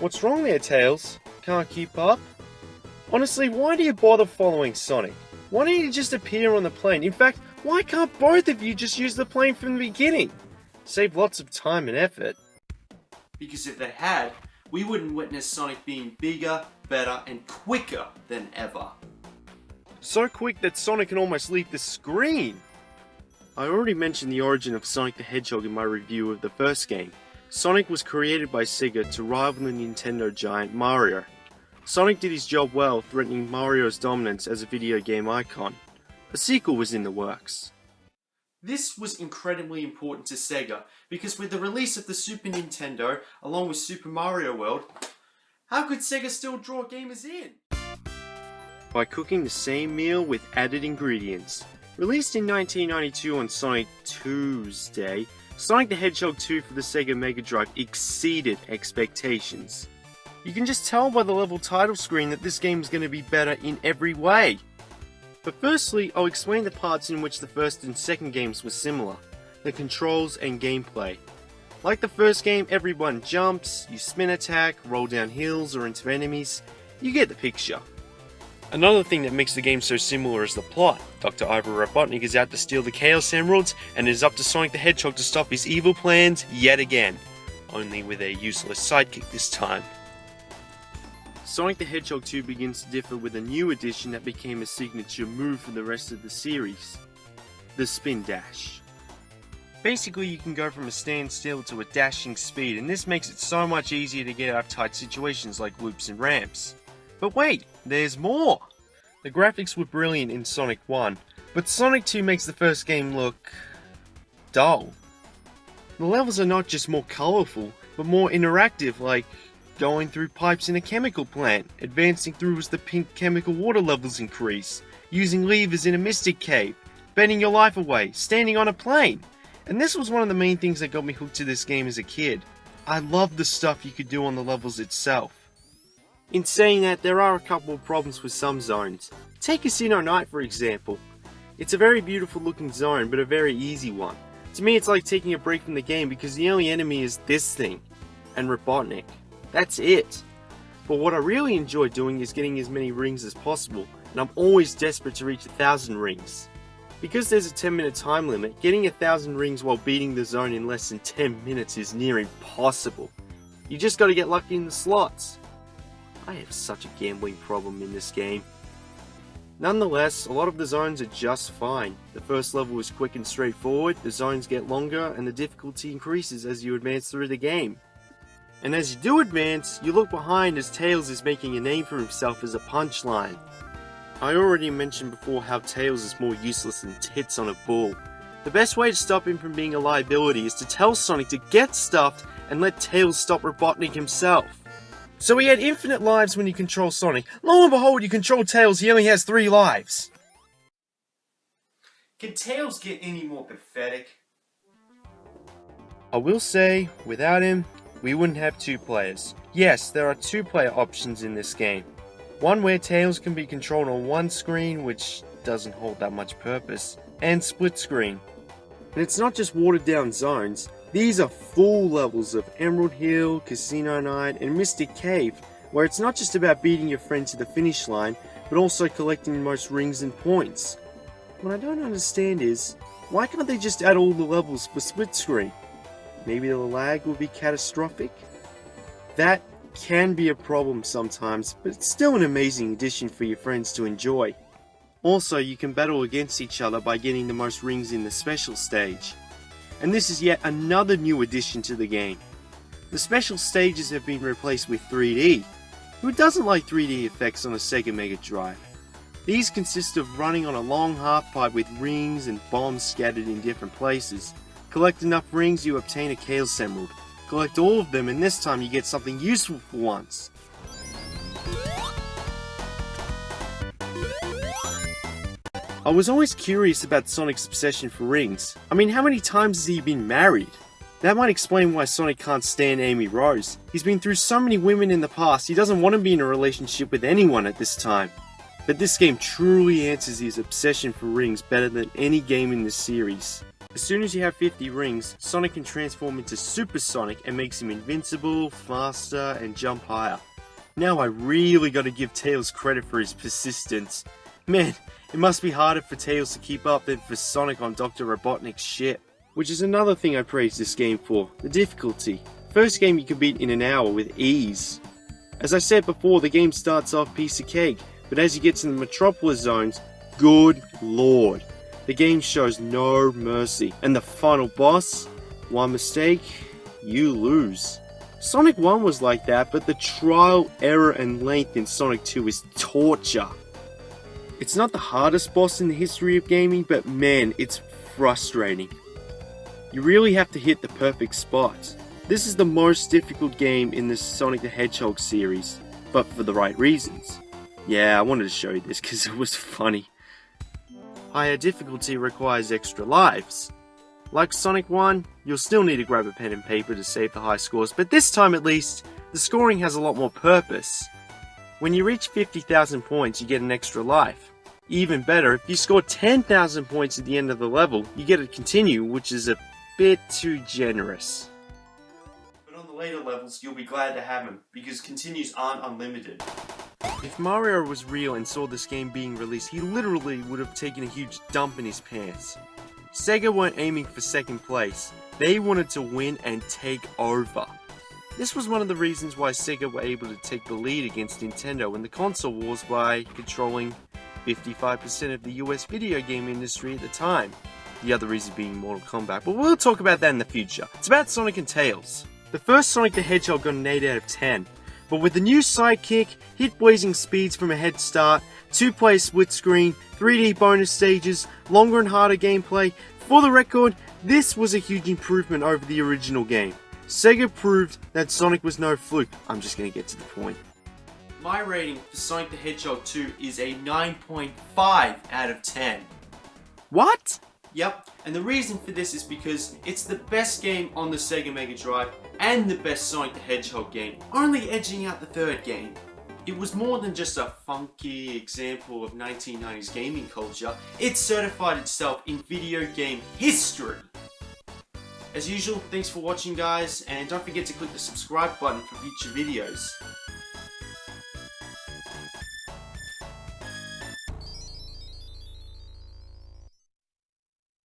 What's wrong there, Tails? Can't keep up? Honestly, why do you bother following Sonic? Why don't you just appear on the plane? In fact, why can't both of you just use the plane from the beginning? Save lots of time and effort. Because if they had, we wouldn't witness Sonic being bigger, better, and quicker than ever. So quick that Sonic can almost leave the screen! I already mentioned the origin of Sonic the Hedgehog in my review of the first game. Sonic was created by Sega to rival the Nintendo giant Mario. Sonic did his job well, threatening Mario's dominance as a video game icon. A sequel was in the works. This was incredibly important to Sega, because with the release of the Super Nintendo, along with Super Mario World, how could Sega still draw gamers in? By cooking the same meal with added ingredients. Released in 1992 on Sonic Tuesday, Sonic the Hedgehog 2 for the Sega Mega Drive exceeded expectations. You can just tell by the level title screen that this game is going to be better in every way. But firstly, I'll explain the parts in which the first and second games were similar, the controls and gameplay. Like the first game, everyone jumps, you spin attack, roll down hills or into enemies, you get the picture. Another thing that makes the game so similar is the plot. Dr. Ivor Robotnik is out to steal the Chaos Emeralds, and it is up to Sonic the Hedgehog to stop his evil plans yet again. Only with a useless sidekick this time. Sonic the Hedgehog 2 begins to differ with a new addition that became a signature move for the rest of the series. The Spin Dash. Basically, you can go from a standstill to a dashing speed, and this makes it so much easier to get out of tight situations like loops and ramps. But wait, there's more! The graphics were brilliant in Sonic 1, but Sonic 2 makes the first game look dull. The levels are not just more colourful, but more interactive, like going through pipes in a chemical plant, advancing through as the pink chemical water levels increase, using levers in a mystic cave, betting your life away, standing on a plane. And this was one of the main things that got me hooked to this game as a kid. I loved the stuff you could do on the levels itself. In saying that, there are a couple of problems with some zones. Take Casino Night for example. It's a very beautiful looking zone, but a very easy one. To me it's like taking a break from the game because the only enemy is this thing, and Robotnik. That's it. But what I really enjoy doing is getting as many rings as possible, and I'm always desperate to reach 1,000 rings. Because there's a 10-minute time limit, getting 1,000 rings while beating the zone in less than 10 minutes is near impossible. You just gotta get lucky in the slots. I have such a gambling problem in this game. Nonetheless, a lot of the zones are just fine. The first level is quick and straightforward, the zones get longer, and the difficulty increases as you advance through the game. And as you do advance, you look behind as Tails is making a name for himself as a punchline. I already mentioned before how Tails is more useless than tits on a bull. The best way to stop him from being a liability is to tell Sonic to get stuffed and let Tails stop Robotnik himself. So he had infinite lives when you control Sonic. Lo and behold, you control Tails, he only has 3 lives. Can Tails get any more pathetic? I will say, without him, we wouldn't have 2 players. Yes, there are 2 player options in this game. One where Tails can be controlled on one screen, which doesn't hold that much purpose, and split screen. And it's not just watered down zones. These are full levels of Emerald Hill, Casino Night, and Mystic Cave, where it's not just about beating your friend to the finish line, but also collecting the most rings and points. What I don't understand is, why can't they just add all the levels for split screen? Maybe the lag will be catastrophic? That can be a problem sometimes, but it's still an amazing addition for your friends to enjoy. Also, you can battle against each other by getting the most rings in the special stage. And this is yet another new addition to the game. The special stages have been replaced with 3D. Who doesn't like 3D effects on a Sega Mega Drive? These consist of running on a long half-pipe with rings and bombs scattered in different places. Collect enough rings, you obtain a Chaos Emerald. Collect all of them and this time you get something useful for once. I was always curious about Sonic's obsession for rings. I mean, how many times has he been married? That might explain why Sonic can't stand Amy Rose. He's been through so many women in the past, he doesn't want to be in a relationship with anyone at this time. But this game truly answers his obsession for rings better than any game in this series. As soon as you have 50 rings, Sonic can transform into Super Sonic and makes him invincible, faster, and jump higher. Now I really gotta give Tails credit for his persistence. Man, it must be harder for Tails to keep up than for Sonic on Dr. Robotnik's ship. Which is another thing I praise this game for, the difficulty. First game you can beat in an hour with ease. As I said before, the game starts off piece of cake, but as you get to the Metropolis zones, good lord. The game shows no mercy, and the final boss, one mistake, you lose. Sonic 1 was like that, but the trial, error, and length in Sonic 2 is torture. It's not the hardest boss in the history of gaming, but man, it's frustrating. You really have to hit the perfect spots. This is the most difficult game in the Sonic the Hedgehog series, but for the right reasons. Yeah, I wanted to show you this because it was funny. Higher difficulty requires extra lives. Like Sonic 1, you'll still need to grab a pen and paper to save the high scores, but this time at least, the scoring has a lot more purpose. When you reach 50,000 points, you get an extra life. Even better, if you score 10,000 points at the end of the level, you get to continue, which is a bit too generous. But on the later levels, you'll be glad to have them, because continues aren't unlimited. If Mario was real and saw this game being released, he literally would have taken a huge dump in his pants. Sega weren't aiming for second place, they wanted to win and take over. This was one of the reasons why Sega were able to take the lead against Nintendo in the console wars by controlling 55% of the US video game industry at the time. The other reason being Mortal Kombat, but we'll talk about that in the future. It's about Sonic and Tails. The first Sonic the Hedgehog got an 8 out of 10. But with the new sidekick, hit blazing speeds from a head start, 2-player split screen, 3D bonus stages, longer and harder gameplay, for the record, this was a huge improvement over the original game. Sega proved that Sonic was no fluke. I'm just gonna get to the point. My rating for Sonic the Hedgehog 2 is a 9.5 out of 10. What? Yep, and the reason for this is because it's the best game on the Sega Mega Drive and the best Sonic the Hedgehog game, only edging out the third game. It was more than just a funky example of 1990s gaming culture, it certified itself in video game history. As usual, thanks for watching guys, and don't forget to click the subscribe button for future videos.